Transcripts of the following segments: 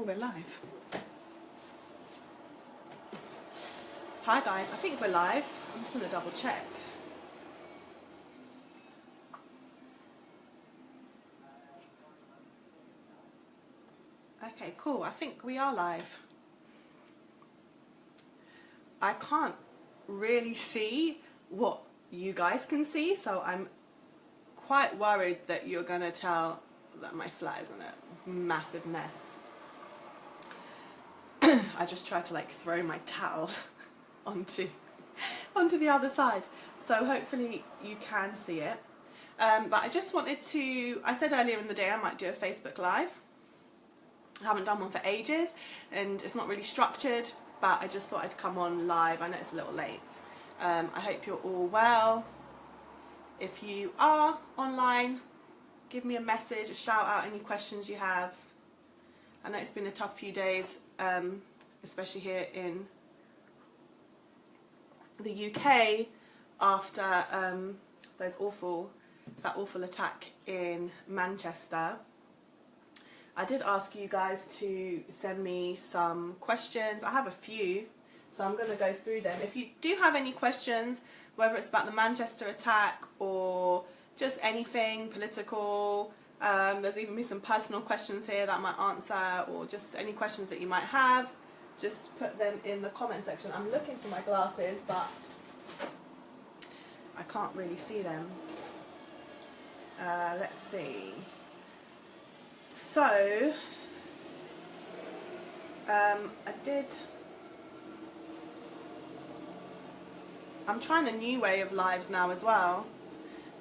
we're live. Hi guys, I think we're live. I'm just going to double check. Okay, cool. I think we are live. I can't really see what you guys can see, so I'm quite worried that you're going to tell that my flat is in a massive mess. I just tried to like throw my towel onto the other side, so hopefully you can see it. But I just wanted to, I said earlier in the day I might do a Facebook Live. I haven't done one for ages and it's not really structured, but I just thought I'd come on live. I know it's a little late. I hope you're all well. If you are online, give me a message, shout out any questions you have. I know it's been a tough few days, especially here in the UK after that awful attack in Manchester. I did ask you guys to send me some questions. I have a few, so I'm going to go through them. If you do have any questions, whether it's about the Manchester attack or just anything political, there's even some personal questions here that I might answer, or just any questions that you might have, just put them in the comment section. I'm looking for my glasses, but I can't really see them. Let's see. So, I'm trying a new way of lives now as well,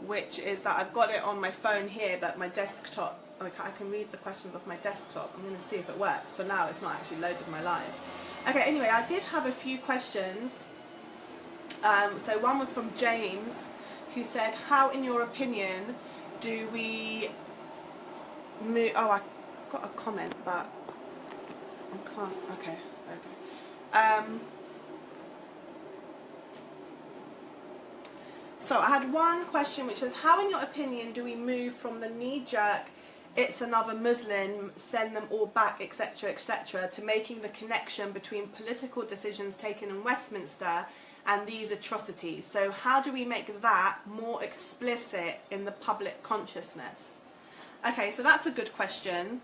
which is that I've got it on my phone here, but my desktop, I can read the questions off my desktop. I'm going to see if it works. For now, it's not actually loaded my live. Okay, anyway, I did have a few questions. So one was from James, who said, how, in your opinion, do we move... Oh, I got a comment, but I can't... Okay. So I had one question which says, how, in your opinion, do we move from the knee-jerk, it's another Muslim, send them all back, etc., etc., to making the connection between political decisions taken in Westminster and these atrocities? So how do we make that more explicit in the public consciousness? Okay, so that's a good question.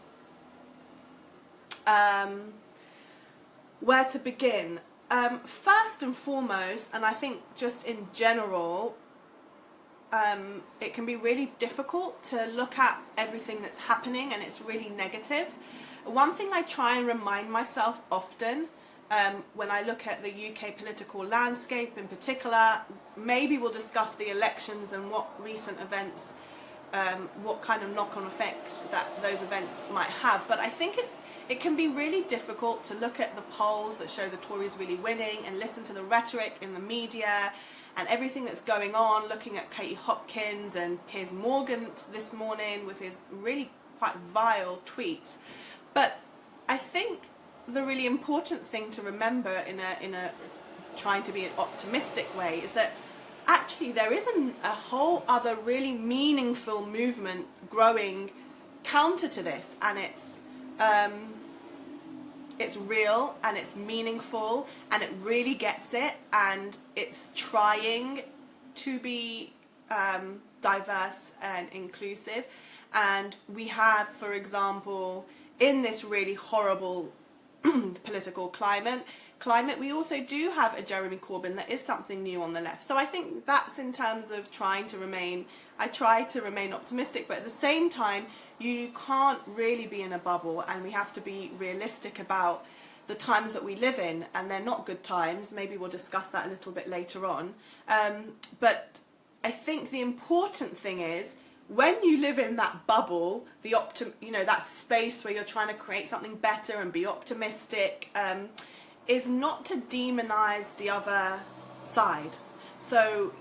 Where to begin? First and foremost, and I think just in general, it can be really difficult to look at everything that's happening and it's really negative. One thing I try and remind myself often when I look at the UK political landscape in particular, maybe we'll discuss the elections and what recent events, what kind of knock-on effect that those events might have. But I think it can be really difficult to look at the polls that show the Tories really winning and listen to the rhetoric in the media and everything that's going on, looking at Katie Hopkins and Piers Morgan this morning with his really quite vile tweets. But I think the really important thing to remember in a trying to be an optimistic way is that actually there is a whole other really meaningful movement growing counter to this, and it's real and it's meaningful and it really gets it, and it's trying to be diverse and inclusive. And we have, for example, in this really horrible political climate, we also do have a Jeremy Corbyn that is something new on the left. So I think that's in terms of trying to remain, I try to remain optimistic, but at the same time, you can't really be in a bubble, and we have to be realistic about the times that we live in, and they're not good times. Maybe we'll discuss that a little bit later on. But I think the important thing is, when you live in that bubble, that space where you're trying to create something better and be optimistic, is not to demonize the other side. So,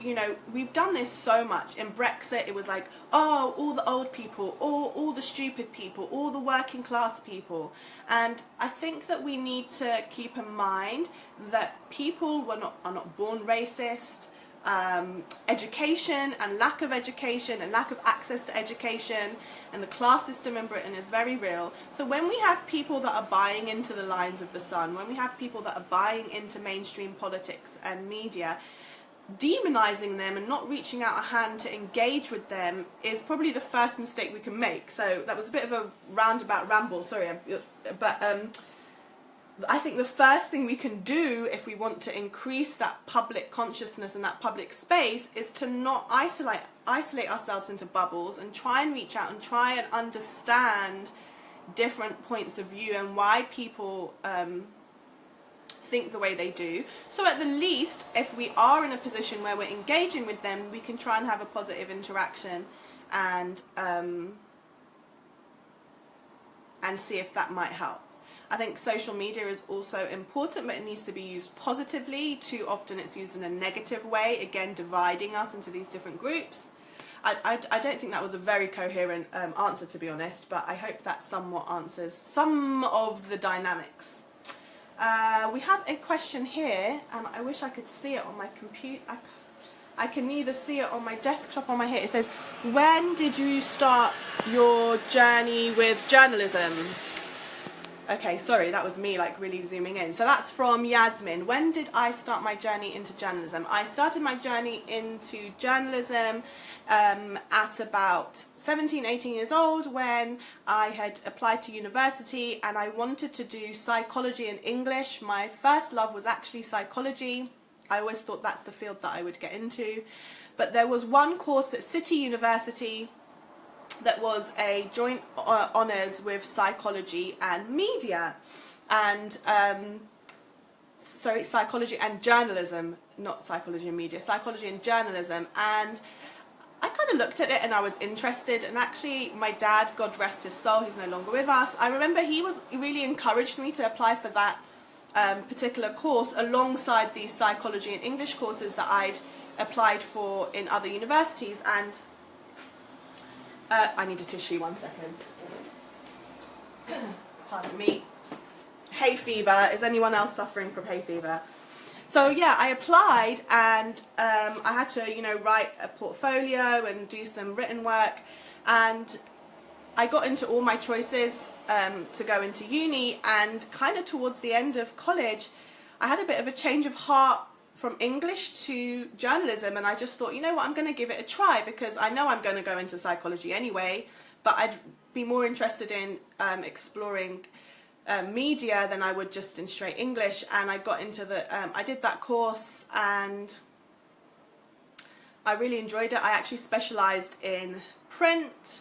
we've done this so much. In Brexit, it was like, oh, all the old people, all the stupid people, all the working class people. And I think that we need to keep in mind that people are not born racist. education and lack of education and lack of access to education, and the class system in Britain is very real. So when we have people that are buying into the lines of the Sun, when we have people that are buying into mainstream politics and media, demonizing them and not reaching out a hand to engage with them is probably the first mistake we can make. So that was a bit of a roundabout ramble, sorry, but I think the first thing we can do if we want to increase that public consciousness and that public space is to not isolate ourselves into bubbles, and try and reach out and try and understand different points of view and why people think the way they do. So at the least, if we are in a position where we're engaging with them, we can try and have a positive interaction and see if that might help. I think social media is also important, but it needs to be used positively. Too often it's used in a negative way, again dividing us into these different groups. I don't think that was a very coherent answer, to be honest, but I hope that somewhat answers some of the dynamics. We have a question here, and I wish I could see it on my computer. I can neither see it on my desktop or my here. It says, when did you start your journey with journalism? Okay, sorry, that was me like really zooming in. So that's from Yasmin. When did I start my journey into journalism? I started my journey into journalism at about 17, 18 years old, when I had applied to university and I wanted to do psychology and English. My first love was actually psychology. I always thought that's the field that I would get into. But there was one course at City University that was a joint honours with psychology and media, and sorry, psychology and journalism, not psychology and media, psychology and journalism. And I kind of looked at it and I was interested, and actually my dad, God rest his soul, he's no longer with us, I remember he really encouraged me to apply for that particular course alongside these psychology and English courses that I'd applied for in other universities. And I need a tissue, 1 second. Pardon me. Hay fever. Is anyone else suffering from hay fever? So yeah, I applied, and I had to, you know, write a portfolio and do some written work, and I got into all my choices to go into uni, and kind of towards the end of college, I had a bit of a change of heart from English to journalism, and I just thought, you know what, I'm going to give it a try, because I know I'm going to go into psychology anyway, but I'd be more interested in exploring media than I would just in straight English. And I got into I did that course and I really enjoyed it. I actually specialised in print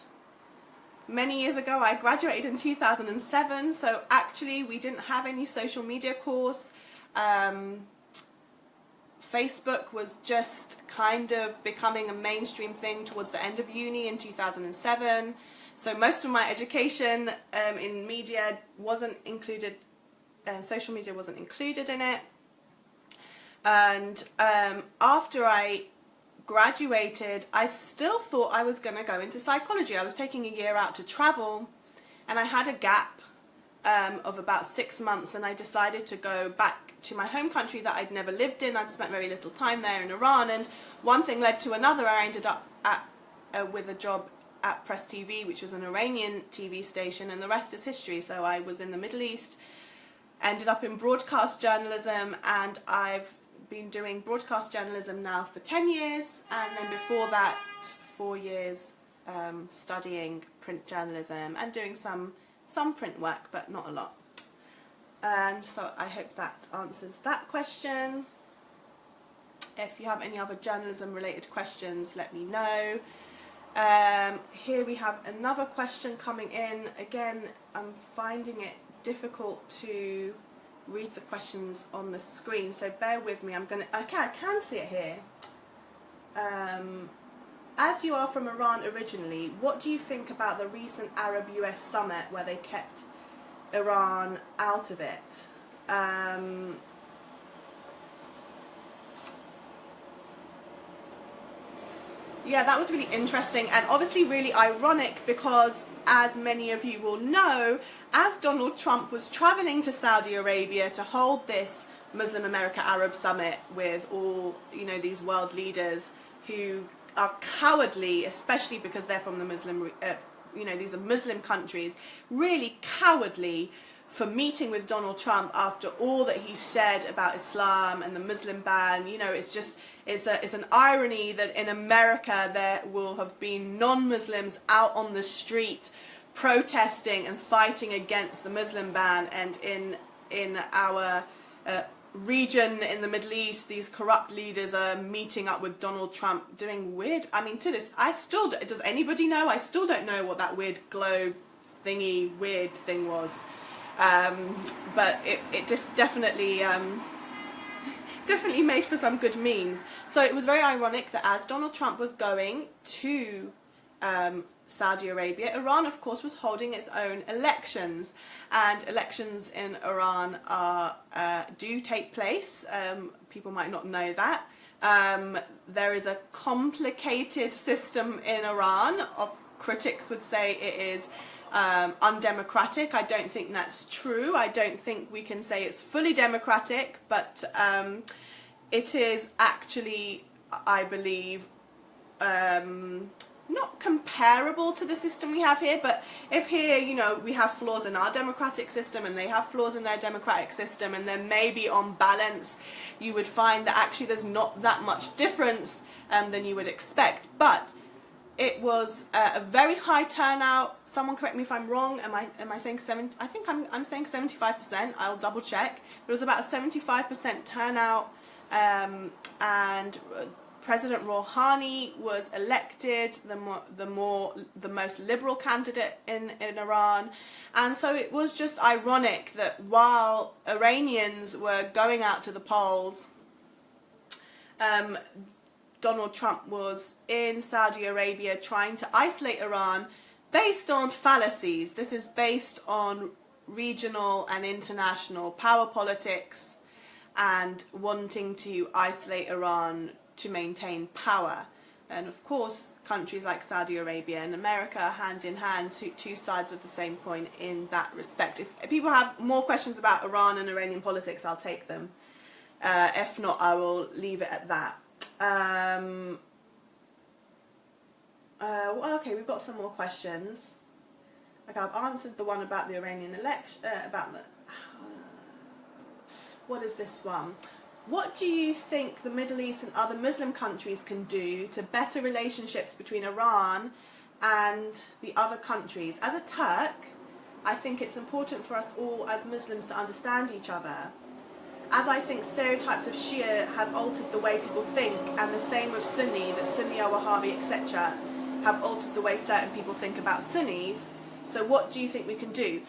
many years ago. I graduated in 2007, so actually we didn't have any social media course. Facebook was just kind of becoming a mainstream thing towards the end of uni in 2007. So most of my education in media wasn't included, social media wasn't included in it. And after I graduated, I still thought I was going to go into psychology. I was taking a year out to travel, and I had a gap of about 6 months, and I decided to go back to my home country that I'd never lived in. I'd spent very little time there in Iran, and one thing led to another. I ended up with a job at Press TV, which was an Iranian TV station, and the rest is history. So I was in the Middle East, ended up in broadcast journalism, and I've been doing broadcast journalism now for 10 years, and then before that 4 years studying print journalism and doing some print work, but not a lot. And so I hope that answers that question. If you have any other journalism related questions, let me know. Here we have another question coming in. Again, I'm finding it difficult to read the questions on the screen, so bear with me. Okay, I can see it here. As you are from Iran originally, what do you think about the recent Arab-US summit where they kept Iran out of it? Yeah, that was really interesting, and obviously really ironic, because as many of you will know, as Donald Trump was traveling to Saudi Arabia to hold this Muslim America Arab Summit with all, you know, these world leaders who are cowardly, especially because they're from the Muslim, you know, these are Muslim countries, really cowardly for meeting with Donald Trump after all that he said about Islam and the Muslim ban. You know, it's just, it's an irony that in America there will have been non-Muslims out on the street protesting and fighting against the Muslim ban, and in our region in the Middle East, these corrupt leaders are meeting up with Donald Trump doing weird, I mean, to this, I still, does anybody know? I still don't know what that weird globe thingy, weird thing was. But it definitely definitely made for some good memes. So it was very ironic that as Donald Trump was going to Saudi Arabia, Iran of course was holding its own elections, and elections in Iran are do take place. People might not know that. There is a complicated system in Iran. Critics would say it is undemocratic. I don't think that's true. I don't think we can say it's fully democratic, but it is actually, I believe, not comparable to the system we have here. But if here, you know, we have flaws in our democratic system and they have flaws in their democratic system, and then maybe on balance you would find that actually there's not that much difference than you would expect. But it was a very high turnout. Someone correct me if I'm wrong. Am I saying 70? I think I'm saying 75%. I'll double check. It was about a 75% turnout, and President Rouhani was elected the most liberal candidate in Iran. And so it was just ironic that while Iranians were going out to the polls, Donald Trump was in Saudi Arabia trying to isolate Iran based on fallacies. This is based on regional and international power politics and wanting to isolate Iran to maintain power. And of course, countries like Saudi Arabia and America are hand in hand, two sides of the same coin in that respect. If people have more questions about Iran and Iranian politics, I'll take them. If not, I will leave it at that. Well, okay, we've got some more questions. Okay, I've answered the one about the Iranian election, about the... what is this one? What do you think the Middle East and other Muslim countries can do to better relationships between Iran and the other countries? As a Turk, I think it's important for us all as Muslims to understand each other. As I think stereotypes of Shia have altered the way people think, and the same with Sunni, that Sunni or Wahhabi, etc., have altered the way certain people think about Sunnis. So what do you think we can do?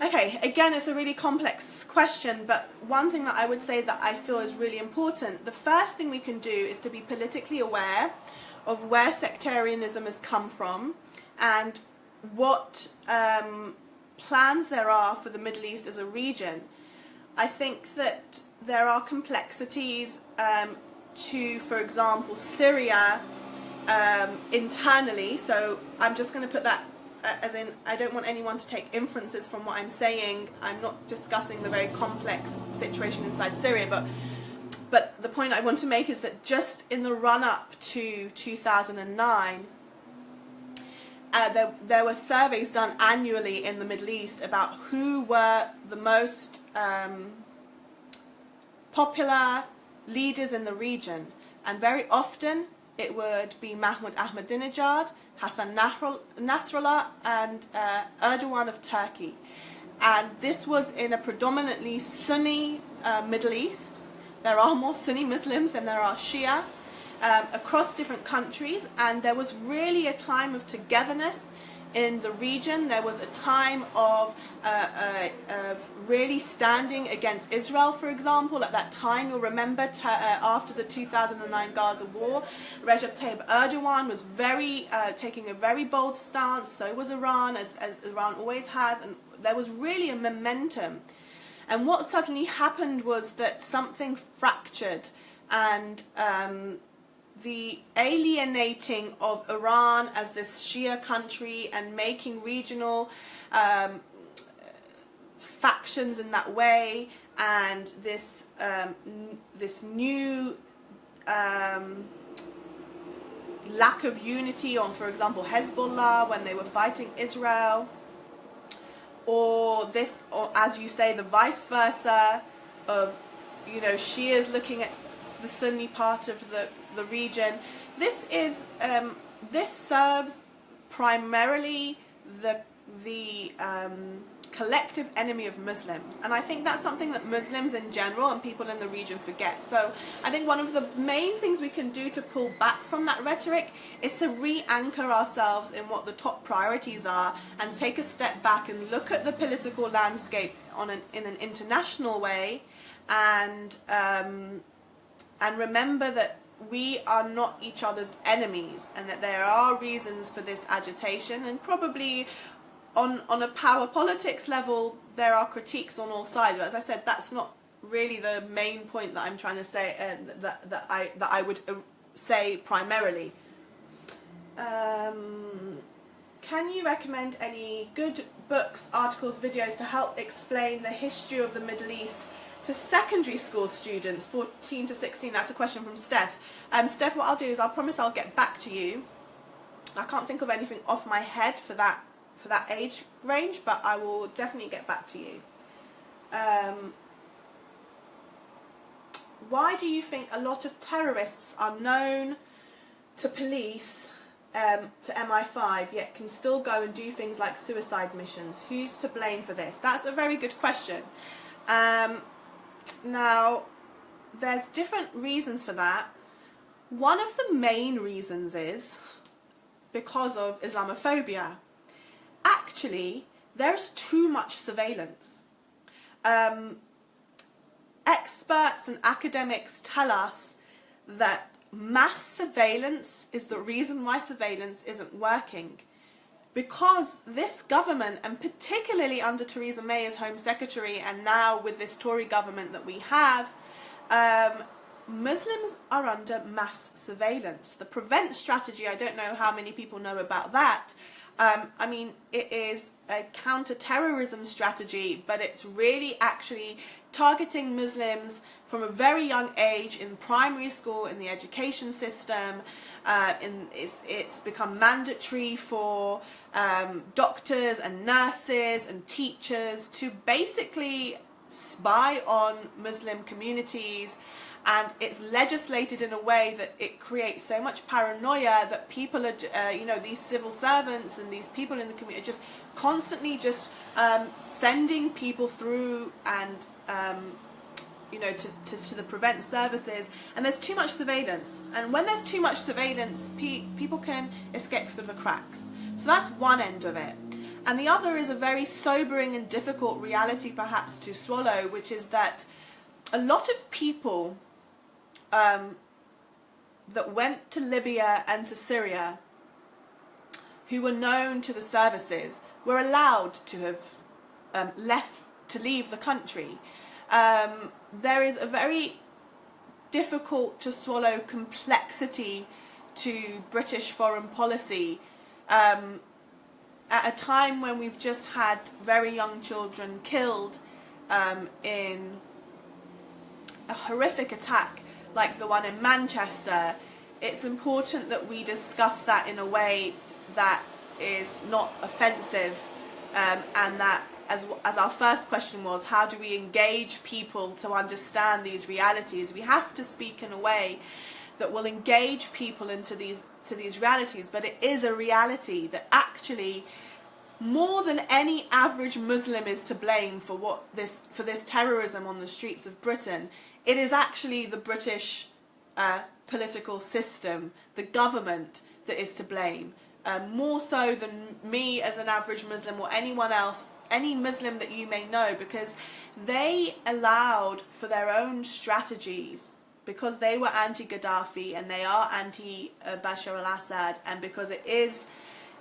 Okay, again, it's a really complex question, but one thing that I would say that I feel is really important, the first thing we can do is to be politically aware of where sectarianism has come from and what plans there are for the Middle East as a region. I think that there are complexities to, for example, Syria internally, so I'm just going to put that as in, I don't want anyone to take inferences from what I'm saying. I'm not discussing the very complex situation inside Syria, but the point I want to make is that just in the run-up to 2009, there were surveys done annually in the Middle East about who were the most popular leaders in the region, and very often it would be Mahmoud Ahmadinejad, Hassan Nasrallah, and Erdogan of Turkey. And this was in a predominantly Sunni Middle East. There are more Sunni Muslims than there are Shia across different countries, and there was really a time of togetherness in the region. There was a time of really standing against Israel, for example. At that time, you'll remember, after the 2009 Gaza war, Recep Tayyip Erdogan was taking a very bold stance. So was Iran, as Iran always has, and there was really a momentum. And what suddenly happened was that something fractured, and the alienating of Iran as this Shia country and making regional factions in that way, and this this new lack of unity on, for example, Hezbollah when they were fighting Israel, or this, or as you say, the vice versa of, you know, Shias looking at the Sunni part of the region. This is this serves primarily the collective enemy of Muslims, and I think that's something that Muslims in general and people in the region forget. So I think one of the main things we can do to pull back from that rhetoric is to re-anchor ourselves in what the top priorities are, and take a step back and look at the political landscape in an international way, and remember that we are not each other's enemies, and that there are reasons for this agitation, and probably on a power politics level there are critiques on all sides, but as I said, that's not really the main point that I'm trying to say, that I would say primarily. Can you recommend any good books, articles, videos to help explain the history of the Middle East to secondary school students, 14 to 16? That's a question from Steph. Steph, what I'll do is, I'll promise I'll get back to you. I can't think of anything off my head for that age range, but I will definitely get back to you. Why do you think a lot of terrorists are known to police, to MI5, yet can still go and do things like suicide missions? Who's to blame for this? That's a very good question. Now, there's different reasons for that. One of the main reasons is because of Islamophobia. Actually, there's too much surveillance. Experts and academics tell us that mass surveillance is the reason why surveillance isn't working. Because this government, and particularly under Theresa May as Home Secretary, and now with this Tory government that we have, Muslims are under mass surveillance. The PREVENT strategy, I don't know how many people know about that. I mean, it is a counter-terrorism strategy, but it's really actually targeting Muslims from a very young age in primary school, in the education system. It's become mandatory for doctors and nurses and teachers to basically spy on Muslim communities, and it's legislated in a way that it creates so much paranoia that people are, you know, these civil servants and these people in the community are just constantly just sending people through and you know, to the PREVENT services, and there's too much surveillance, and when there's too much surveillance, people can escape through the cracks. So that's one end of it. And the other is a very sobering and difficult reality perhaps to swallow, which is that a lot of people that went to Libya and to Syria, who were known to the services, were allowed to have leave the country. There is a very difficult to swallow complexity to British foreign policy at a time when we've just had very young children killed in a horrific attack like the one in Manchester. It's important that we discuss that in a way that is not offensive, and that, as our first question was, how do we engage people to understand these realities? We have to speak in a way that will engage people into these realities. But it is a reality that actually, more than any average Muslim is to blame for this terrorism on the streets of Britain. It is actually the British political system, the government, that is to blame, more so than me as an average Muslim or anyone else, any Muslim that you may know, because they allowed for their own strategies, because they were anti-Gaddafi and they are anti-Bashar al-Assad, and because it is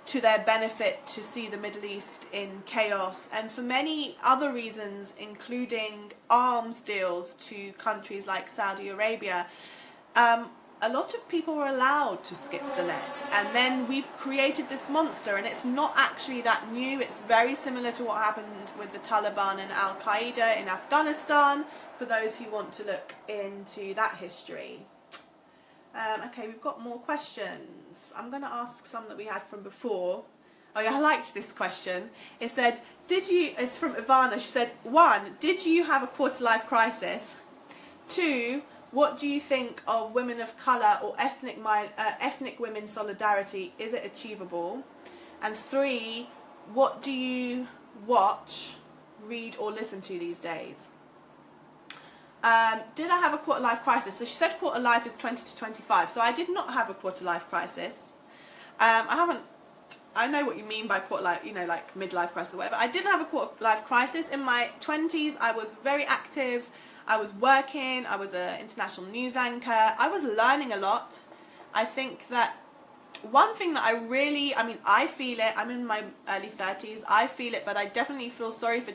to their benefit to see the Middle East in chaos, and for many other reasons, including arms deals to countries like Saudi Arabia. a lot of people were allowed to skip the net, and then we've created this monster, and it's not actually that new. It's very similar to what happened with the Taliban and Al-Qaeda in Afghanistan, for those who want to look into that history. Okay, we've got more questions. I'm going to ask some that we had from before. Oh yeah, I liked this question. It said, it's from Ivana. She said, 1, did you have a quarter-life crisis? 2, what do you think of women of colour or ethnic women solidarity? Is it achievable? And 3, what do you watch, read or listen to these days? Did I have a quarter-life crisis? So she said quarter-life is 20 to 25. So I did not have a quarter-life crisis. I know what you mean by quarter-life, you know, like midlife crisis or whatever. I didn't have a quarter-life crisis. In my 20s, I was very active. I was working. I was an international news anchor. I was learning a lot. I think that one thing that I feel it. I'm in my early 30s. I feel it, but I definitely feel sorry for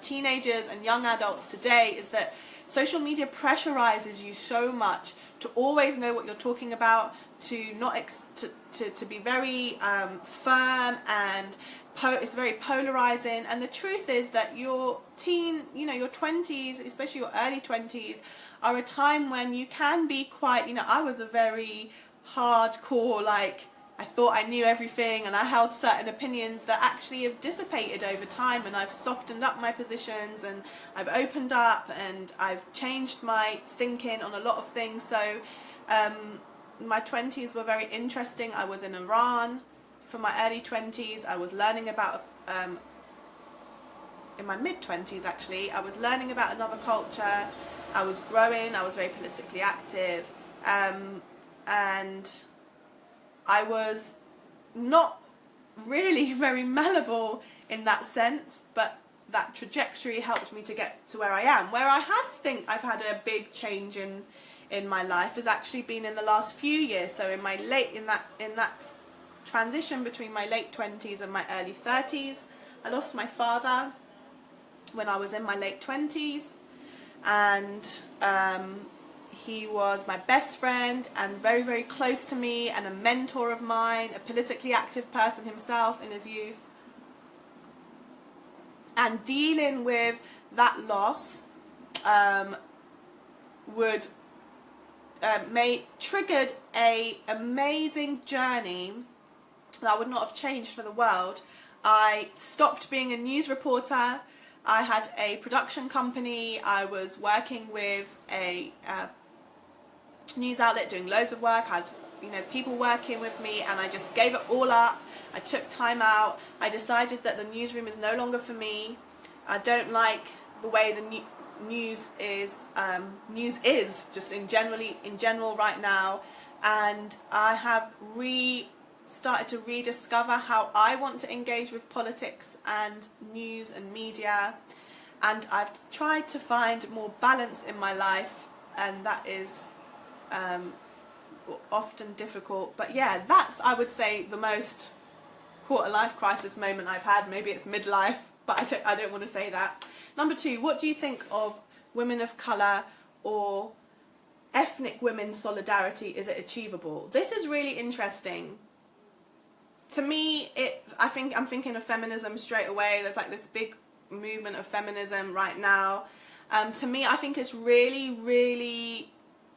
teenagers and young adults today, is that social media pressurizes you so much to always know what you're talking about, to not to be very firm, and it's very polarizing. And the truth is that your 20s, especially your early 20s, are a time when you can be quite, I was a very hardcore, like, I thought I knew everything, and I held certain opinions that actually have dissipated over time, and I've softened up my positions, and I've opened up, and I've changed my thinking on a lot of things. So my 20s were very interesting. I was in Iran for my early 20s. I was learning about, in my mid-20s actually, I was learning about another culture. I was growing. I was very politically active, and I was not really very malleable in that sense, but that trajectory helped me to get to where I am. Where I think I've had a big change in my life has actually been in the last few years. So in that transition between my late 20s and my early 30s, I lost my father when I was in my late 20s, and he was my best friend and very, very close to me, and a mentor of mine, a politically active person himself in his youth. And dealing with that loss triggered an amazing journey that I would not have changed for the world. I stopped being a news reporter. I had a production company. I was working with a news outlet, doing loads of work. I had people working with me, and I just gave it all up. I took time out. I decided that the newsroom is no longer for me. I don't like the way the news is just in general right now, and I have started to rediscover how I want to engage with politics and news and media, and I've tried to find more balance in my life, and that is often difficult. But yeah, that's, I would say, the most quarter-life crisis moment I've had. Maybe it's midlife, but I don't want to say that. Number 2, what do you think of women of colour or ethnic women solidarity? Is it achievable? This is really interesting. To me, I'm thinking of feminism straight away. There's like this big movement of feminism right now. To me, I think it's really, really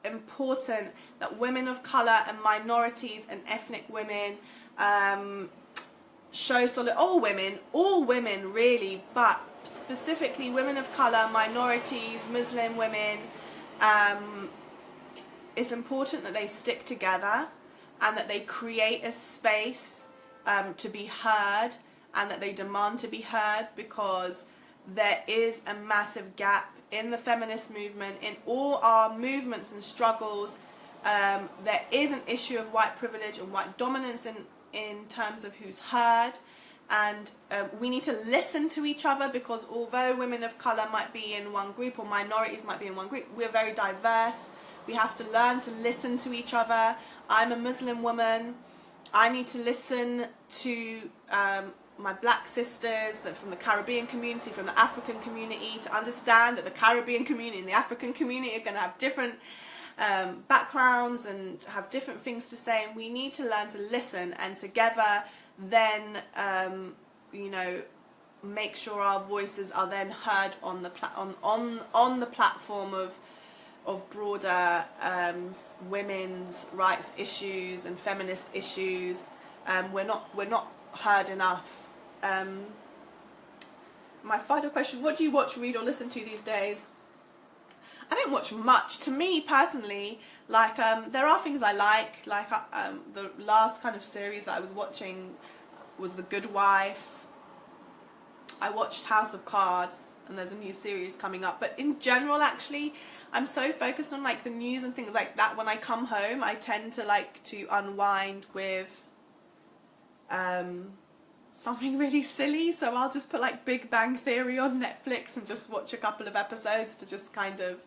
important that women of colour and minorities and ethnic women show all women really, but specifically women of colour, minorities, Muslim women. It's important that they stick together and that they create a space to be heard, and that they demand to be heard, because there is a massive gap in the feminist movement, in all our movements and struggles. There is an issue of white privilege and white dominance in terms of who's heard, and we need to listen to each other, because although women of colour might be in one group or minorities might be in one group, we're very diverse. We have to learn to listen to each other. I'm a Muslim woman. I need to listen to my black sisters from the Caribbean community, from the African community, to understand that the Caribbean community and the African community are going to have different backgrounds and have different things to say, and we need to learn to listen, and together then you know, make sure our voices are then heard on the on the platform of broader women's rights issues and feminist issues. We're not heard enough. My final question: what do you watch, read, or listen to these days? I don't watch much. To me personally, like there are things I like the last kind of series that I was watching was The Good Wife. I watched House of Cards, and there's a new series coming up. But in general, actually, I'm so focused on like the news and things like that. When I come home, I tend to like to unwind with something really silly. So I'll just put like Big Bang Theory on Netflix and just watch a couple of episodes to just kind of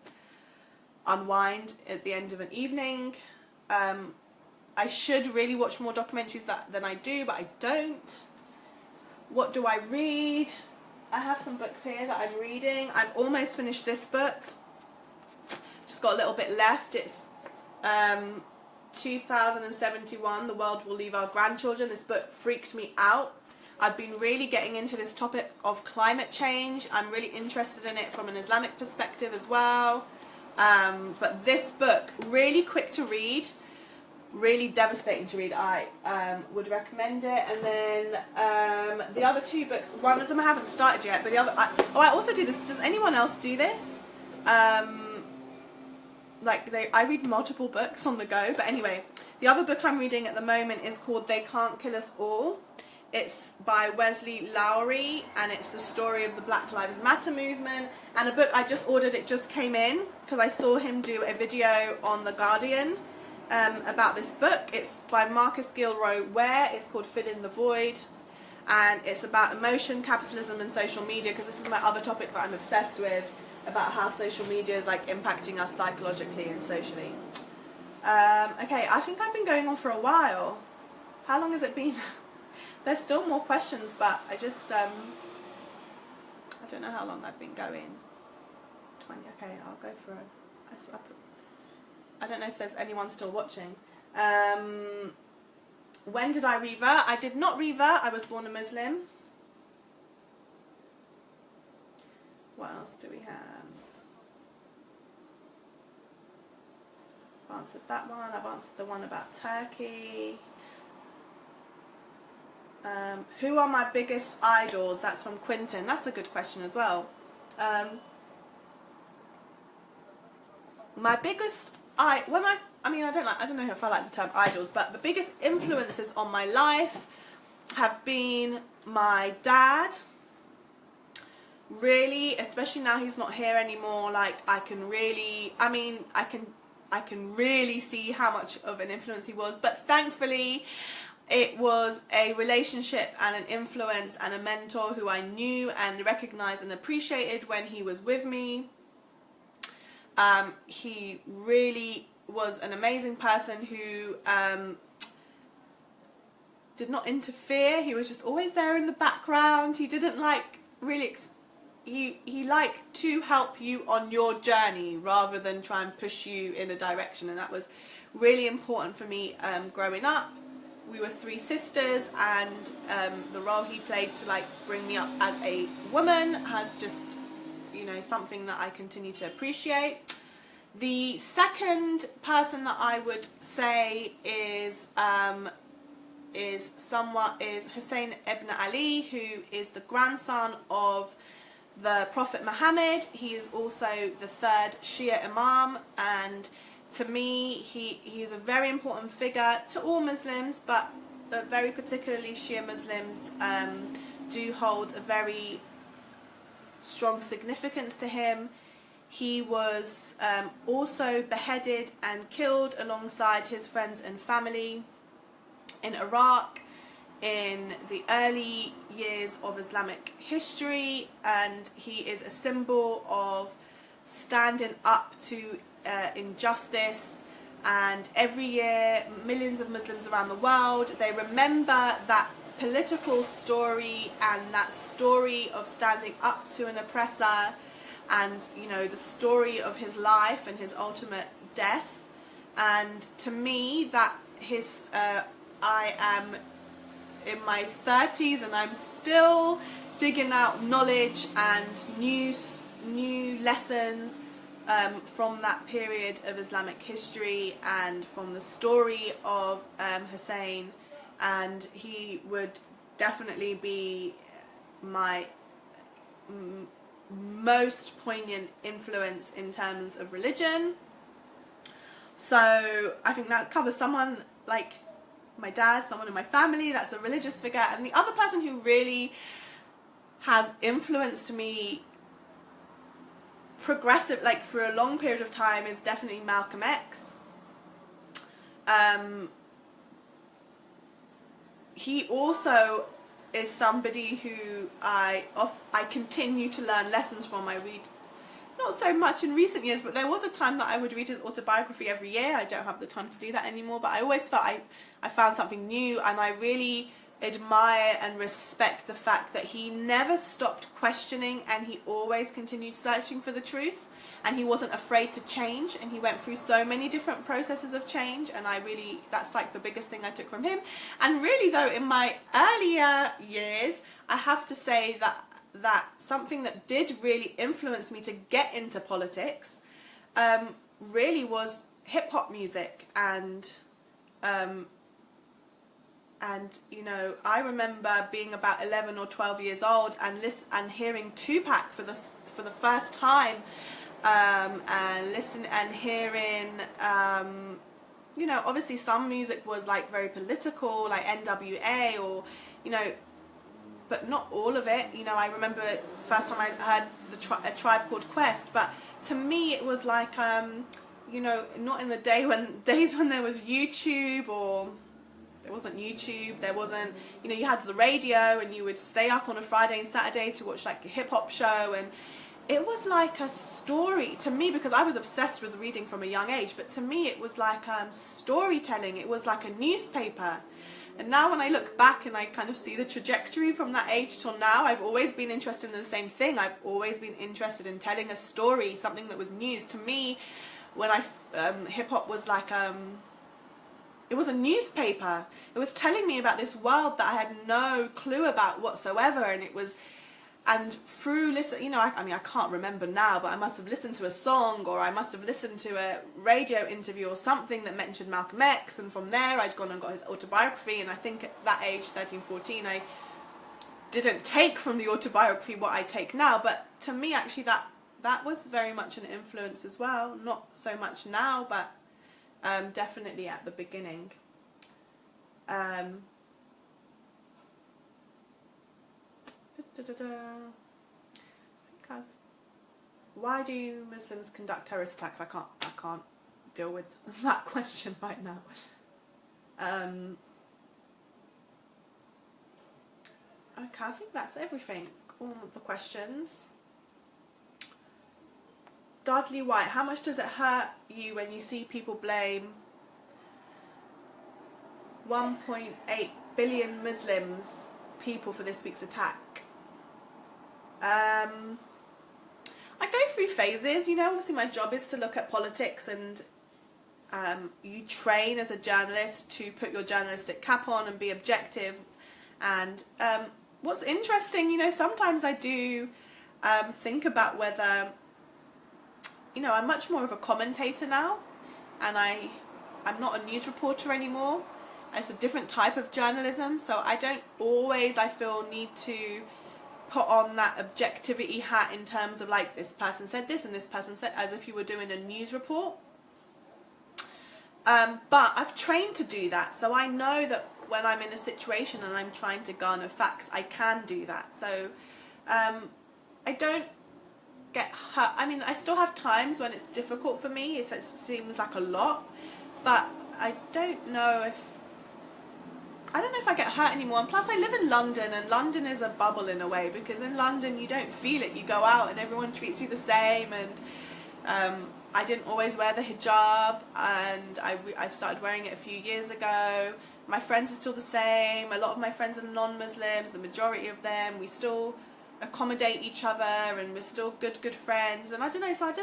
unwind at the end of an evening. I should really watch more documentaries than I do, but I don't. What do I read? I have some books here that I'm reading. I've almost finished this book. Just got a little bit left. It's 2071, The World Will Leave Our Grandchildren. This book freaked me out. I've been really getting into this topic of climate change. I'm really interested in it from an Islamic perspective as well. But this book, really quick to read, really devastating to read. I would recommend it. And then the other two books, one of them I haven't started yet, but the other, I also do this. Does anyone else do this? I read multiple books on the go, but anyway, the other book I'm reading at the moment is called They Can't Kill Us All. It's by Wesley Lowery, and it's the story of the Black Lives Matter movement. And a book I just ordered, it just came in because I saw him do a video on The Guardian about this book. It's by Marcus Gilroy Ware. It's called Fill in the Void, and it's about emotion, capitalism, and social media, because this is my other topic that I'm obsessed with, about how social media is like impacting us psychologically and socially. Okay, I think I've been going on for a while. How long has it been? There's still more questions, but I just I don't know how long I've been going. 20. Okay, I'll go for it. I don't know if there's anyone still watching. When did I revert? I did not revert. I was born a Muslim. What else do we have? I've answered that one. I've answered the one about Turkey. Who are my biggest idols? That's from Quinton. That's a good question as well. My biggest I don't know if I like the term idols, but the biggest influences on my life have been my dad. Really, especially now he's not here anymore, like I can really see how much of an influence he was, but thankfully it was a relationship and an influence and a mentor who I knew and recognized and appreciated when he was with me. He really was an amazing person who did not interfere. He was just always there in the background. He didn't like really he liked to help you on your journey rather than try and push you in a direction, and that was really important for me growing up. We were 3 sisters, and the role he played to like bring me up as a woman has just, you know, something that I continue to appreciate. The second person that I would say is Hussein ibn Ali, who is the grandson of the Prophet Muhammad. He is also the 3rd Shia Imam, and to me he is a very important figure to all Muslims, but very particularly Shia Muslims do hold a very strong significance to him. He was also beheaded and killed alongside his friends and family in Iraq in the early years of Islamic history, and he is a symbol of standing up to injustice. And every year millions of Muslims around the world, they remember that political story and that story of standing up to an oppressor, and you know, the story of his life and his ultimate death, and to me that I am in my 30s and I'm still digging out knowledge and new lessons from that period of Islamic history and from the story of Hussein, and he would definitely be my most poignant influence in terms of religion. So I think that covers someone like my dad, someone in my family that's a religious figure. And the other person who really has influenced me like for a long period of time is definitely Malcolm X. He also is somebody who I continue to learn lessons from. I read, not so much in recent years, but there was a time that I would read his autobiography every year. I don't have the time to do that anymore, but I always felt I found something new, and I really admire and respect the fact that he never stopped questioning, and he always continued searching for the truth, and he wasn't afraid to change, and he went through so many different processes of change, and that's like the biggest thing I took from him. And really though, in my earlier years, I have to say that something that did really influence me to get into politics really was hip-hop music. And you know, I remember being about 11 or 12 years old and hearing Tupac for the first time, and hearing you know, obviously some music was like very political, like NWA, or you know, but not all of it. You know, I remember first time I heard A Tribe Called Quest, but to me it was like you know, not in the days when there was YouTube, or there wasn't YouTube, there wasn't, you know, you had the radio and you would stay up on a Friday and Saturday to watch like a hip-hop show, and it was like a story to me, because I was obsessed with reading from a young age, but to me it was like storytelling. It was like a newspaper. And now when I look back and I kind of see the trajectory from that age till now, I've always been interested in the same thing. I've always been interested in telling a story, something that was news. To me, when hip-hop was like, it was a newspaper. It was telling me about this world that I had no clue about whatsoever, and through listen, you know, I mean, I can't remember now, but I must have listened to a song, or I must have listened to a radio interview or something that mentioned Malcolm X, and from there I'd gone and got his autobiography. And I think at that age, 13, 14, I didn't take from the autobiography what I take now, but to me actually that was very much an influence as well. Not so much now, but definitely at the beginning. Why do Muslims conduct terrorist attacks? I can't deal with that question right now. Okay, I think that's everything. All of the questions. Dudley White, how much does it hurt you when you see people blame 1.8 billion Muslims people for this week's attack? I go through phases, you know. Obviously my job is to look at politics, and you train as a journalist to put your journalistic cap on and be objective. And what's interesting, you know, sometimes I do think about whether, you know, I'm much more of a commentator now, and I'm not a news reporter anymore. It's a different type of journalism, so I don't always, I feel, need to put on that objectivity hat in terms of like, this person said this and this person said, as if you were doing a news report. But I've trained to do that, so I know that when I'm in a situation and I'm trying to garner facts, I can do that. So I don't get hurt. I mean, I still have times when it's difficult for me. It seems like a lot, but I don't know if I get hurt anymore. And plus I live in London, and London is a bubble in a way, because in London you don't feel it. You go out and everyone treats you the same, and I didn't always wear the hijab, and I started wearing it a few years ago. My friends are still the same. A lot of my friends are non-Muslims, the majority of them. We still accommodate each other, and we're still good friends. And I don't know, so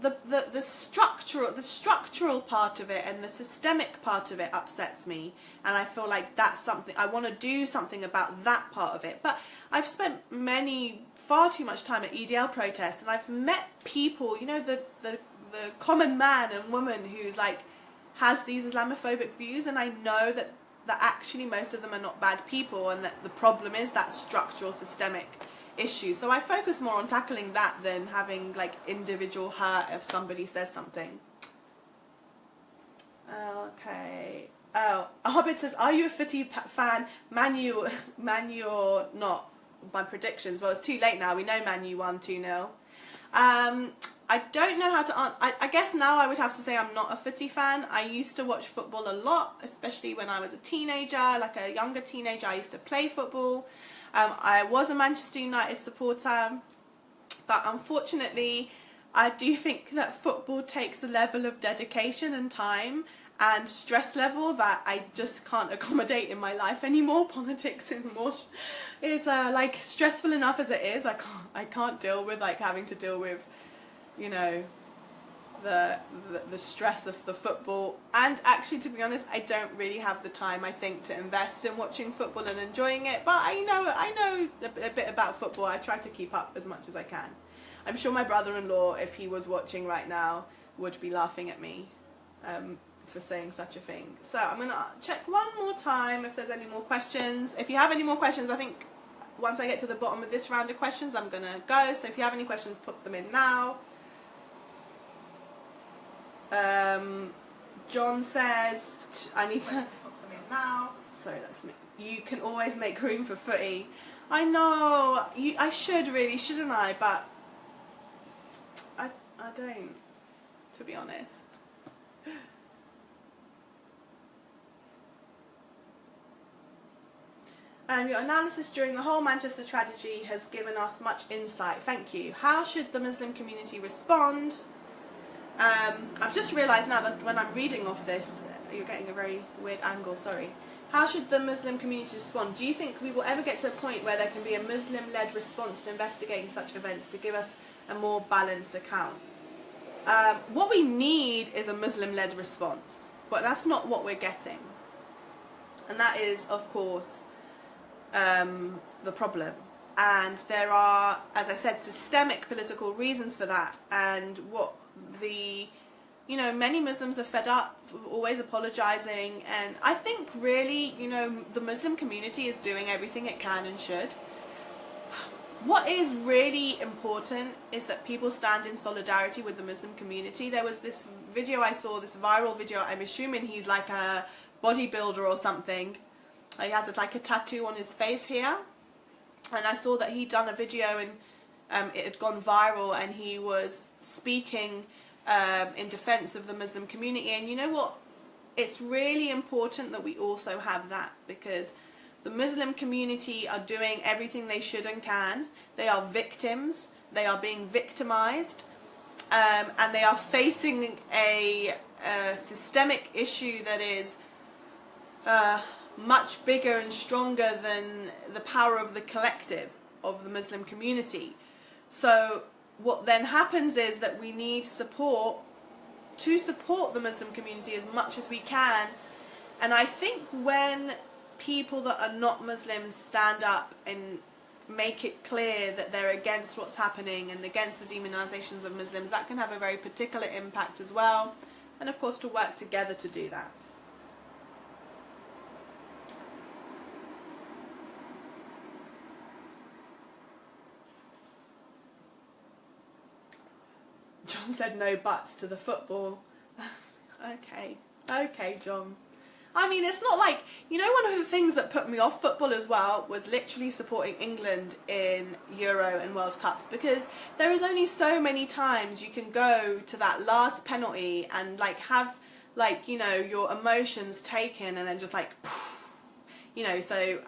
the structural part of it and the systemic part of it upsets me, and I feel like that's something I want to do something about, that part of it. But I've spent far too much time at EDL protests, and I've met people, you know, the common man and woman who's like has these Islamophobic views, and I know that actually most of them are not bad people, and that the problem is that structural systemic issue. So I focus more on tackling that than having like individual hurt if somebody says something. Okay. Oh, Hobbit says, are you a Footy fan? Man U or not? My predictions. Well, it's too late now. We know Man U won 2-0. I don't know how to answer. I guess now I would have to say I'm not a Footy fan. I used to watch football a lot, especially when I was a teenager, like a younger teenager. I used to play football. I was a Manchester United supporter, but unfortunately I do think that football takes a level of dedication and time and stress level that I just can't accommodate in my life anymore. Politics is like stressful enough as it is. I can't deal with like having to deal with, you know, the stress of the football. And actually, to be honest, I don't really have the time, I think, to invest in watching football and enjoying it. But I know a bit about football. I try to keep up as much as I can. I'm sure my brother-in-law, if he was watching right now, would be laughing at me for saying such a thing. So I'm going to check one more time if there's any more questions. If you have any more questions, I think once I get to the bottom of this round of questions, I'm going to go. So if you have any questions, put them in now. John says, I need to put them in now. Sorry, that's me. You can always make room for footy. I know, I should really, shouldn't I? But I don't, to be honest. Your analysis during the whole Manchester tragedy has given us much insight. Thank you. How should the Muslim community respond? I've just realised now that when I'm reading off this, you're getting a very weird angle, sorry. How should the Muslim community respond? Do you think we will ever get to a point where there can be a Muslim-led response to investigating such events to give us a more balanced account? What we need is a Muslim-led response, but that's not what we're getting. And that is, of course, the problem. And there are, as I said, systemic political reasons for that, and many Muslims are fed up, always apologising, and I think really, the Muslim community is doing everything it can and should. What is really important is that people stand in solidarity with the Muslim community. There was this video I saw, this viral video, I'm assuming he's like a bodybuilder or something. He has like a tattoo on his face here, and I saw that he'd done a video and it had gone viral, and he was speaking in defense of the Muslim community. And you know what? It's really important that we also have that, because the Muslim community are doing everything they should and can. They are victims. They are being victimized, and they are facing a systemic issue that is much bigger and stronger than the power of the collective of the Muslim community. So what then happens is that we need support to support the Muslim community as much as we can. And I think when people that are not Muslims stand up and make it clear that they're against what's happening and against the demonizations of Muslims, that can have a very particular impact as well. And of course, to work together to do that. John said no buts to the football. Okay, John. I mean, it's not like, one of the things that put me off football as well was literally supporting England in Euro and World Cups, because there is only so many times you can go to that last penalty and have your emotions taken and then just so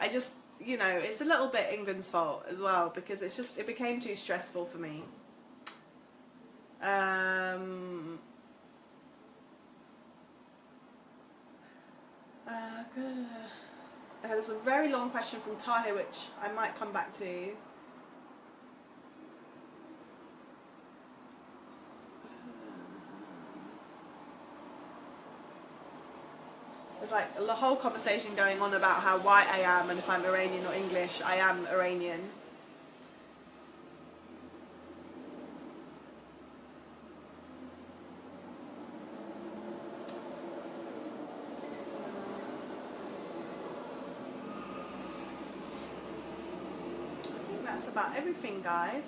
I just, it's a little bit England's fault as well, because it became too stressful for me. There's a very long question from Tahe, which I might come back to. There's like a whole conversation going on about how white I am and if I'm Iranian or English. I am Iranian. I think that's about everything, guys.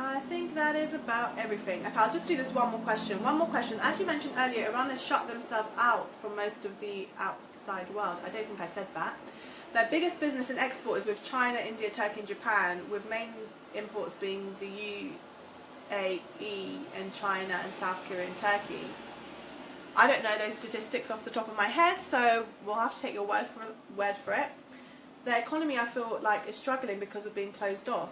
I think that is about everything. Okay, I'll just do this one more question. One more question. As you mentioned earlier, Iran has shut themselves out from most of the outside world. I don't think I said that. Their biggest business and export is with China, India, Turkey and Japan, with main imports being the UAE and China and South Korea and Turkey. I don't know those statistics off the top of my head, so we'll have to take your word for it. Their economy, I feel like, is struggling because of being closed off.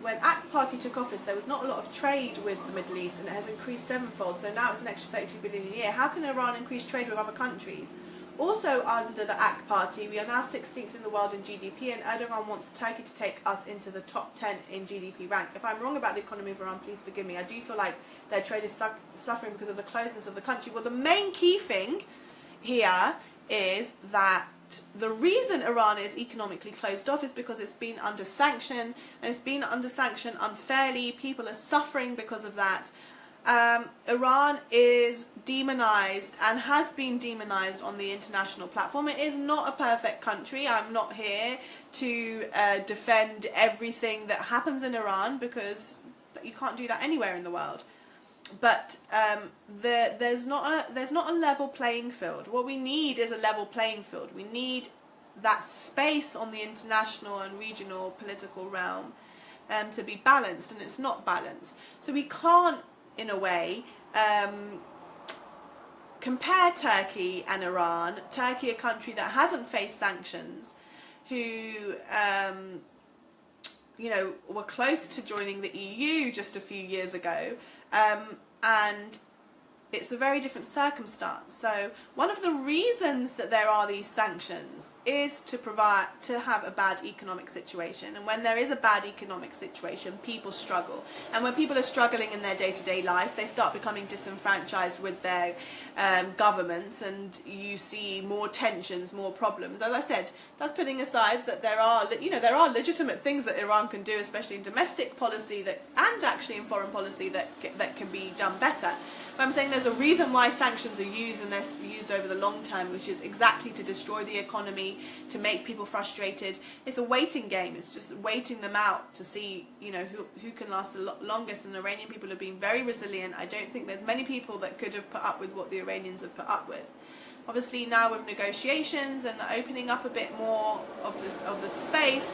When ACT Party took office, there was not a lot of trade with the Middle East, and it has increased sevenfold, so now it's an extra 32 billion a year. How can Iran increase trade with other countries? Also, under the ACT Party, we are now 16th in the world in GDP, and Erdogan wants Turkey to take us into the top 10 in GDP rank. If I'm wrong about the economy of Iran, please forgive me. I do feel like their trade is suffering because of the closeness of the country. Well, the main key thing here is that the reason Iran is economically closed off is because it's been under sanction, and it's been under sanction unfairly. People are suffering because of that. Iran is demonized and has been demonized on the international platform. It is not a perfect country. I'm not here to defend everything that happens in Iran, because you can't do that anywhere in the world. But there's not a level playing field. What we need is a level playing field. We need that space on the international and regional political realm to be balanced, and it's not balanced. So we can't, in a way, compare Turkey and Iran. Turkey, a country that hasn't faced sanctions, who you know, were close to joining the EU just a few years ago. And it's a very different circumstance. So one of the reasons that there are these sanctions is to have a bad economic situation. And when there is a bad economic situation, people struggle. And when people are struggling in their day-to-day life, they start becoming disenfranchised with their governments, and you see more tensions, more problems. As I said, that's putting aside that there are legitimate things that Iran can do, especially in domestic policy and actually in foreign policy that can be done better. But I'm saying there's a reason why sanctions are used, and they're used over the long term, which is exactly to destroy the economy, to make people frustrated. It's a waiting game. It's just waiting them out to see, you know, who can last the longest. And Iranian people have been very resilient. I don't think there's many people that could have put up with what the Iranians have put up with. Obviously now with negotiations and opening up a bit more of the space,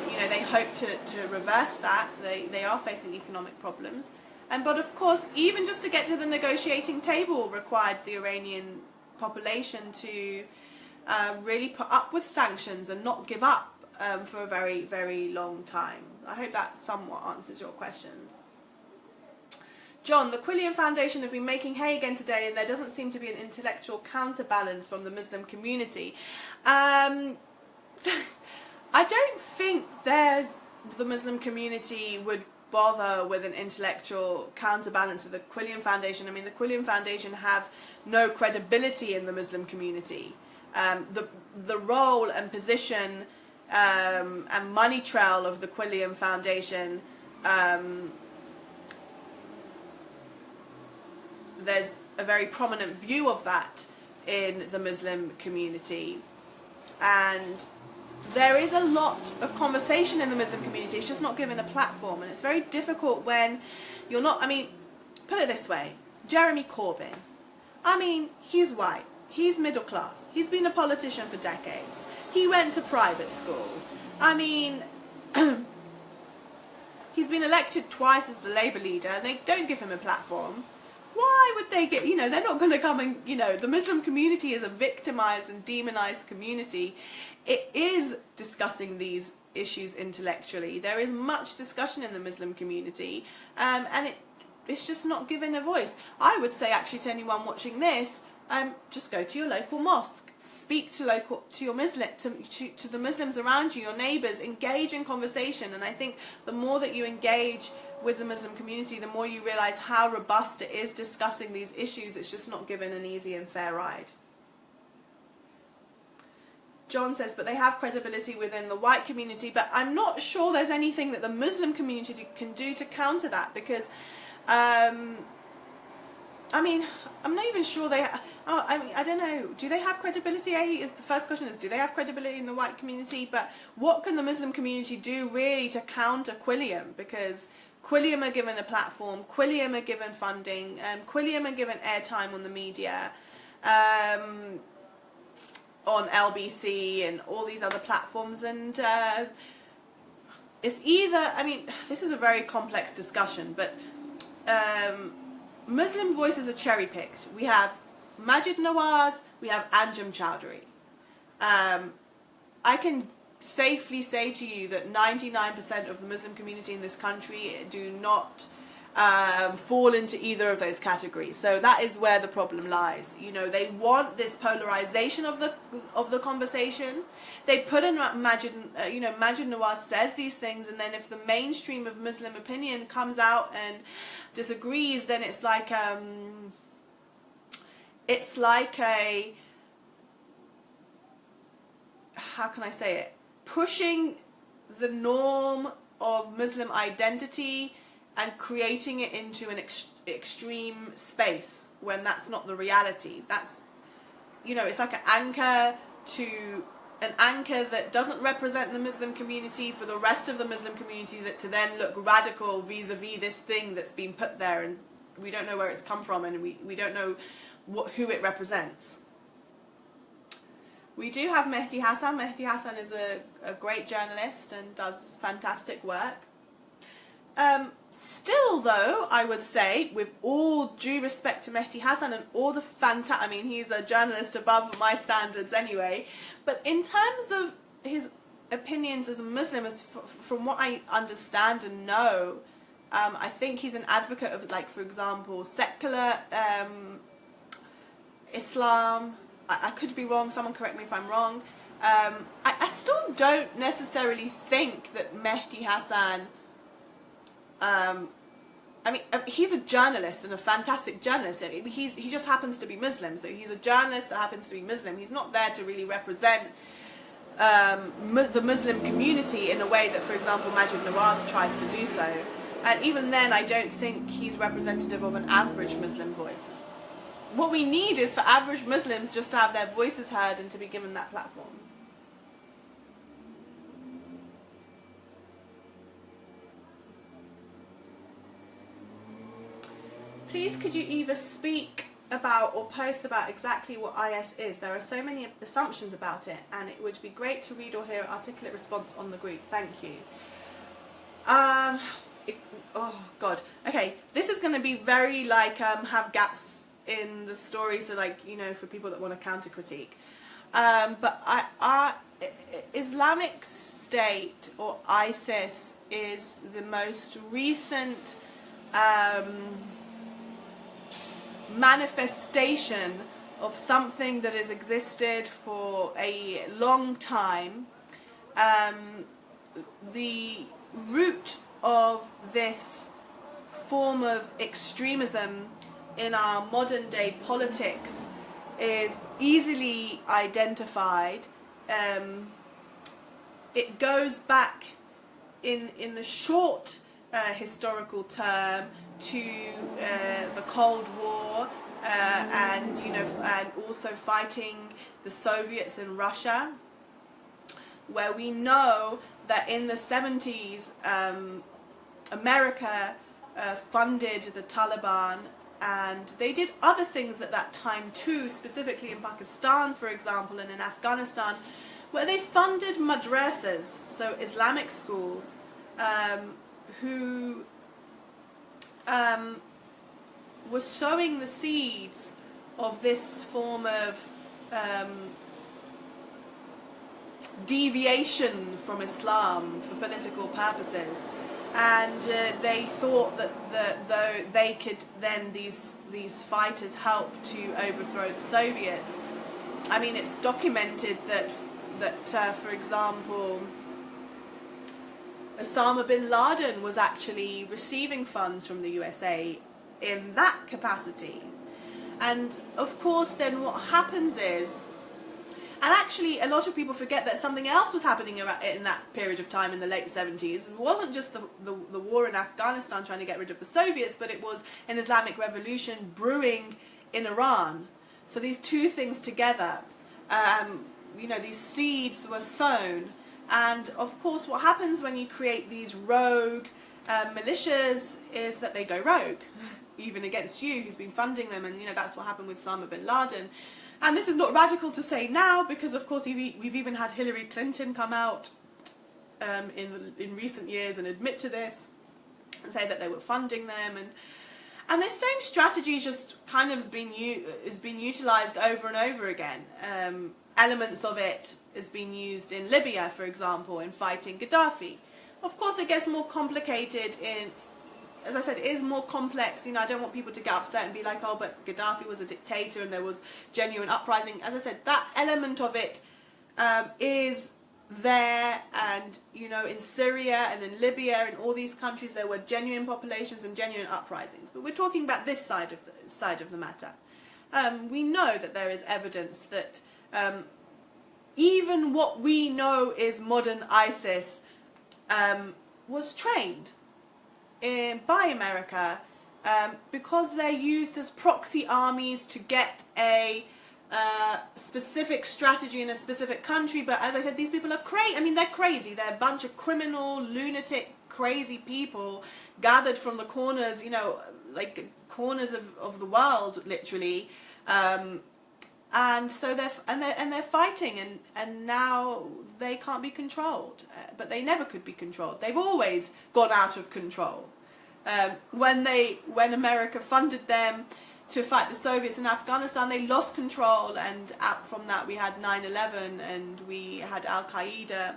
you know, they hope to reverse that. They are facing economic problems. But of course, even just to get to the negotiating table required the Iranian population to really put up with sanctions and not give up for a very, very long time. I hope that somewhat answers your question. John, the Quillian Foundation have been making hay again today, and there doesn't seem to be an intellectual counterbalance from the Muslim community. I don't think the Muslim community would bother with an intellectual counterbalance to the Quillian Foundation. I mean, the Quillian Foundation have no credibility in the Muslim community. The role and position and money trail of the Quillian Foundation, there's a very prominent view of that in the Muslim community, and there is a lot of conversation in the Muslim community. It's just not given a platform, and it's very difficult when you're not. I mean, put it this way, Jeremy Corbyn, I mean, he's white, he's middle class, he's been a politician for decades, he went to private school, I mean, he's been elected twice as the Labour leader, and they don't give him a platform. Why would they get, you know, they're not going to come and, you know, the Muslim community is a victimized and demonized community. It is discussing these issues intellectually. There is much discussion in the Muslim community, and it's just not given a voice. I would say actually to anyone watching this, just go to your local mosque, speak to your Muslim, to the Muslims around you, your neighbors. Engage in conversation. And I think the more that you engage with the Muslim community, the more you realize how robust it is discussing these issues. It's just not given an easy and fair ride. John says, but they have credibility within the white community, but I'm not sure there's anything that the Muslim community can do to counter that, because I mean, I'm not even sure they I don't know, do they have credibility? Is the first question, is do they have credibility in the white community? But what can the Muslim community do really to counter Quilliam? Because Quilliam are given a platform, Quilliam are given funding, Quilliam are given airtime on the media, on LBC and all these other platforms, and it's either, I mean, this is a very complex discussion, but Muslim voices are cherry-picked. We have Majid Nawaz, we have Anjem Chowdhury. I can safely say to you that 99% of the Muslim community in this country do not fall into either of those categories. So that is where the problem lies. You know, they want this polarization of the conversation. They put in Majid Nawaz says these things, and then if the mainstream of Muslim opinion comes out and disagrees, then it's like a, how can I say it, pushing the norm of Muslim identity and creating it into an extreme space when that's not the reality. That's, you know, it's like an anchor that doesn't represent the Muslim community for the rest of the Muslim community, that to then look radical vis-a-vis this thing that's been put there, and we don't know where it's come from, and we don't know who it represents. We do have Mehdi Hassan. Mehdi Hassan is a great journalist and does fantastic work. Still though, I would say, with all due respect to Mehdi Hassan and all the I mean, he's a journalist above my standards anyway, but in terms of his opinions as a Muslim, from what I understand and know, I think he's an advocate of, like, for example, secular Islam. I could be wrong, someone correct me if I'm wrong. I still don't necessarily think that Mehdi Hassan, I mean, he's a journalist and a fantastic journalist. I mean, he just happens to be Muslim, so he's a journalist that happens to be Muslim. He's not there to really represent the Muslim community in a way that, for example, Majid Nawaz tries to do so. And even then, I don't think he's representative of an average Muslim voice. What we need is for average Muslims just to have their voices heard and to be given that platform. Please could you either speak about or post about exactly what IS is? There are so many assumptions about it, and it would be great to read or hear an articulate response on the group. Thank you. Oh God. Okay, this is going to be very like have gaps in the story, so, like, you know, for people that want to counter critique. But Islamic State, or ISIS, is the most recent manifestation of something that has existed for a long time. The root of this form of extremism in our modern day politics is easily identified. It goes back in a short historical term to the Cold War, and, you know, and also fighting the Soviets in Russia, where we know that in the 70s America funded the Taliban, and they did other things at that time too, specifically in Pakistan, for example, and in Afghanistan, where they funded madrasas, so Islamic schools, who were sowing the seeds of this form of deviation from Islam for political purposes. And they thought that though they could then, these fighters, help to overthrow the Soviets. I mean, it's documented that for example, Osama bin Laden was actually receiving funds from the USA in that capacity. And of course then what happens is, and actually a lot of people forget that something else was happening in that period of time in the late 70s. It wasn't just the war in Afghanistan trying to get rid of the Soviets, but it was an Islamic revolution brewing in Iran. So these two things together, you know, these seeds were sown. And of course what happens when you create these rogue militias is that they go rogue, even against you who's been funding them. And you know, that's what happened with Osama bin Laden. And this is not radical to say now, because of course we've even had Hillary Clinton come out in recent years and admit to this and say that they were funding them. And this same strategy just kind of has been utilised over and over again. Elements of it has been used in Libya, for example, in fighting Gaddafi. Of course, it gets more complicated in, as I said, it is more complex. You know, I don't want people to get upset and be like, oh, but Gaddafi was a dictator and there was genuine uprising. As I said, that element of it is there, and you know, in Syria and in Libya and all these countries there were genuine populations and genuine uprisings. But we're talking about this side of the matter. We know that there is evidence that even what we know is modern ISIS was trained by America because they're used as proxy armies to get a specific strategy in a specific country. But as I said, these people are crazy. I mean, they're crazy. They're a bunch of criminal, lunatic, crazy people gathered from the corners, you know, like corners of the world, literally. And so they're fighting, and now they can't be controlled. But they never could be controlled. They've always gone out of control. When America funded them to fight the Soviets in Afghanistan, they lost control, and out from that we had 9/11 and we had Al-Qaeda.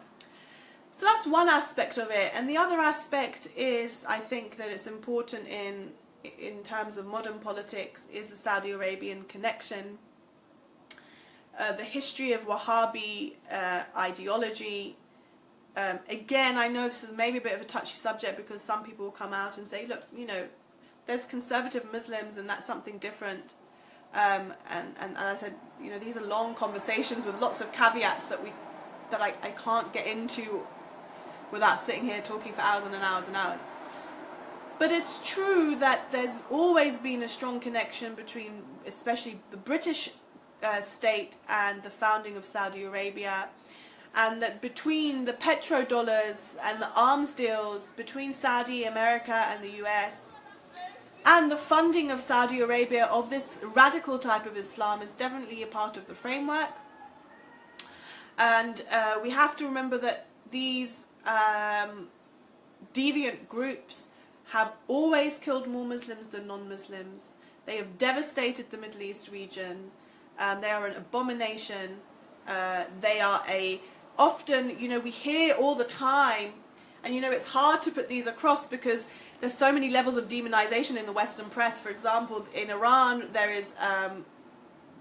So that's one aspect of it. And the other aspect is, I think that it's important in terms of modern politics, is the Saudi Arabian connection. The history of Wahhabi ideology. Again, I know this is maybe a bit of a touchy subject, because some people will come out and say, look, you know, there's conservative Muslims and that's something different. And I said, you know, these are long conversations with lots of caveats that I can't get into without sitting here talking for hours and hours and hours. But it's true that there's always been a strong connection between, especially the British state and the founding of Saudi Arabia, and that between the petrodollars and the arms deals between Saudi, America and the US, and the funding of Saudi Arabia of this radical type of Islam is definitely a part of the framework. And we have to remember that these deviant groups have always killed more Muslims than non-Muslims. They have devastated the Middle East region. They are an abomination. They are often, you know, we hear all the time, and you know, it's hard to put these across because there's so many levels of demonization in the Western press. For example, in Iran, there is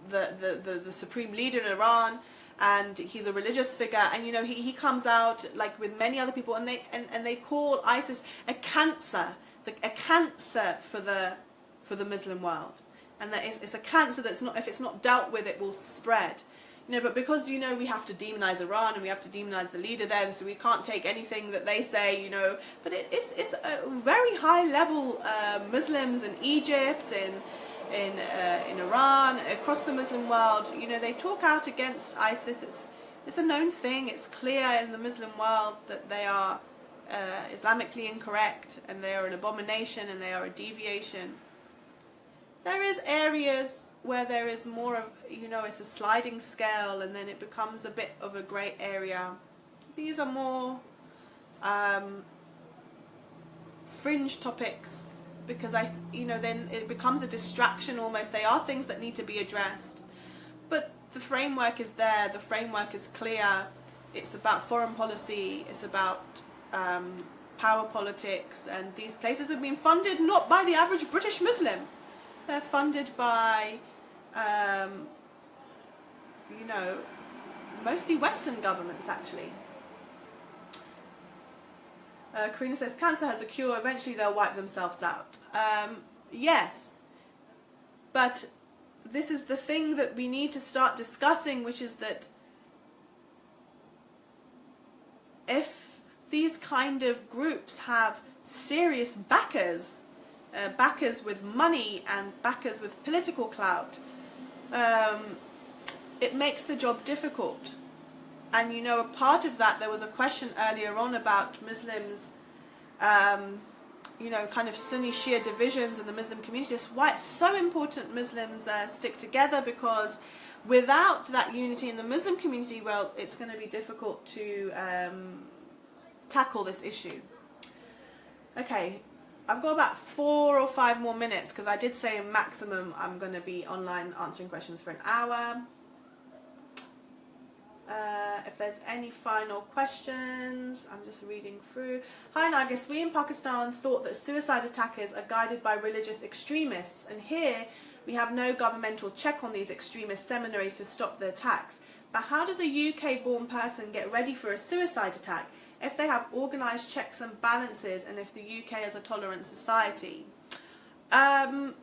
the supreme leader in Iran, and he's a religious figure, and you know, he comes out like with many other people, and they call ISIS a cancer, a cancer for the Muslim world. And that it's a cancer that's not, if it's not dealt with, it will spread. You know, but because, you know, we have to demonize Iran and we have to demonize the leader then, so we can't take anything that they say, you know. But it's a very high level Muslims in Egypt, in Iran, across the Muslim world, you know, they talk out against ISIS. It's a known thing. It's clear in the Muslim world that they are Islamically incorrect, and they are an abomination, and they are a deviation. There is areas where there is more of, you know, it's a sliding scale, and then it becomes a bit of a grey area. These are more fringe topics, because you know, then it becomes a distraction almost. They are things that need to be addressed, but the framework is there. The framework is clear. It's about foreign policy. It's about power politics, and these places have been funded not by the average British Muslim. They're funded by you know, mostly Western governments actually. Karina says, cancer has a cure, eventually they'll wipe themselves out. Yes, but this is the thing that we need to start discussing, which is that if these kind of groups have serious backers, backers with money and backers with political clout, it makes the job difficult. And you know, a part of that, there was a question earlier on about Muslims, you know, kind of Sunni Shia divisions in the Muslim community. It's why it's so important Muslims stick together, because without that unity in the Muslim community, well, it's going to be difficult to tackle this issue. Okay, I've got about 4 or 5 more minutes, because I did say maximum I'm going to be online answering questions for an hour. If there's any final questions, I'm just reading through. Hi Nargess, we in Pakistan thought that suicide attackers are guided by religious extremists, and here we have no governmental check on these extremist seminaries to stop the attacks. But how does a UK-born person get ready for a suicide attack if they have organised checks and balances, and if the UK is a tolerant society? I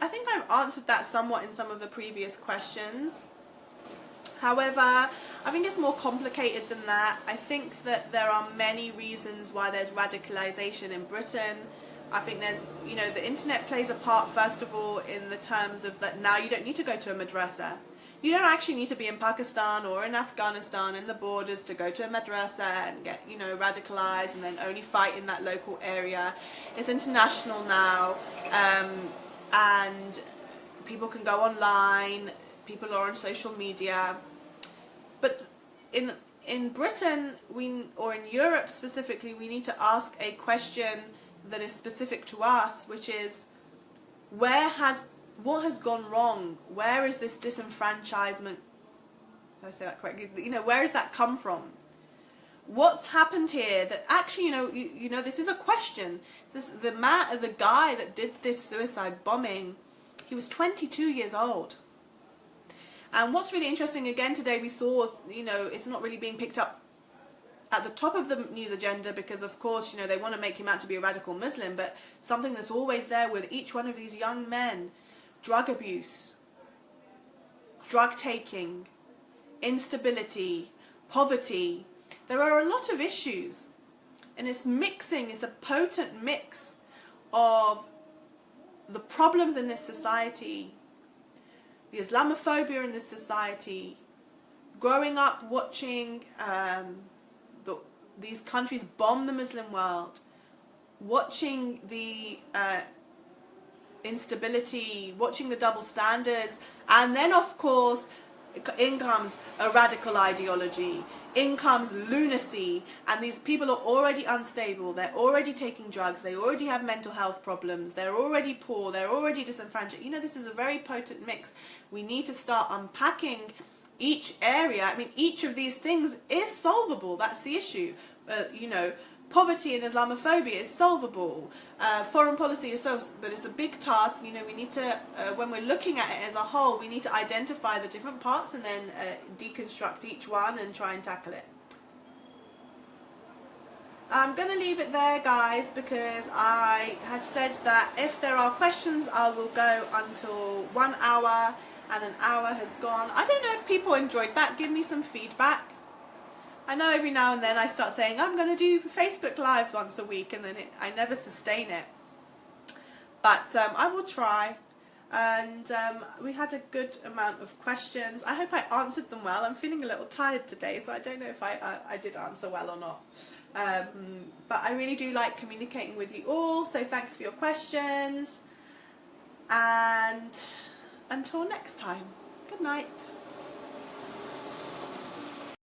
think I've answered that somewhat in some of the previous questions. However, I think it's more complicated than that. I think that there are many reasons why there's radicalisation in Britain. I think there's, you know, the internet plays a part, first of all, in the terms of that now you don't need to go to a madrasa. You don't actually need to be in Pakistan or in Afghanistan in the borders to go to a madrasa and get, you know, radicalised and then only fight in that local area. It's international now, and people can go online, people are on social media. But in Britain, or in Europe specifically, we need to ask a question that is specific to us, which is, what has gone wrong? Where is this disenfranchisement? Did I say that correctly? You know, where has that come from? What's happened here that actually, you know, this is a question. The guy that did this suicide bombing, he was 22 years old. And what's really interesting, again, today we saw, you know, it's not really being picked up at the top of the news agenda because, of course, you know, they want to make him out to be a radical Muslim, but something that's always there with each one of these young men: drug abuse, drug taking, instability, poverty. There are a lot of issues, and it's a potent mix of the problems in this society, the Islamophobia in this society, growing up watching these countries bomb the Muslim world, watching the instability, watching the double standards, and then of course in comes a radical ideology, in comes lunacy, and these people are already unstable, they're already taking drugs, they already have mental health problems, they're already poor, they're already disenfranchised. You know, this is a very potent mix. We need to start unpacking each area. I mean, each of these things is solvable. That's the issue. You know, poverty and Islamophobia is solvable. Foreign policy is but it's a big task. You know, we need to, when we're looking at it as a whole, we need to identify the different parts and then deconstruct each one and try and tackle it. I'm going to leave it there, guys, because I had said that if there are questions, I will go until 1 hour, and an hour has gone. I don't know if people enjoyed that. Give me some feedback. I know every now and then I start saying I'm going to do Facebook Lives once a week, and then I never sustain it. But I will try. And we had a good amount of questions. I hope I answered them well. I'm feeling a little tired today, so I don't know if I did answer well or not. But I really do like communicating with you all, so thanks for your questions. And until next time, good night.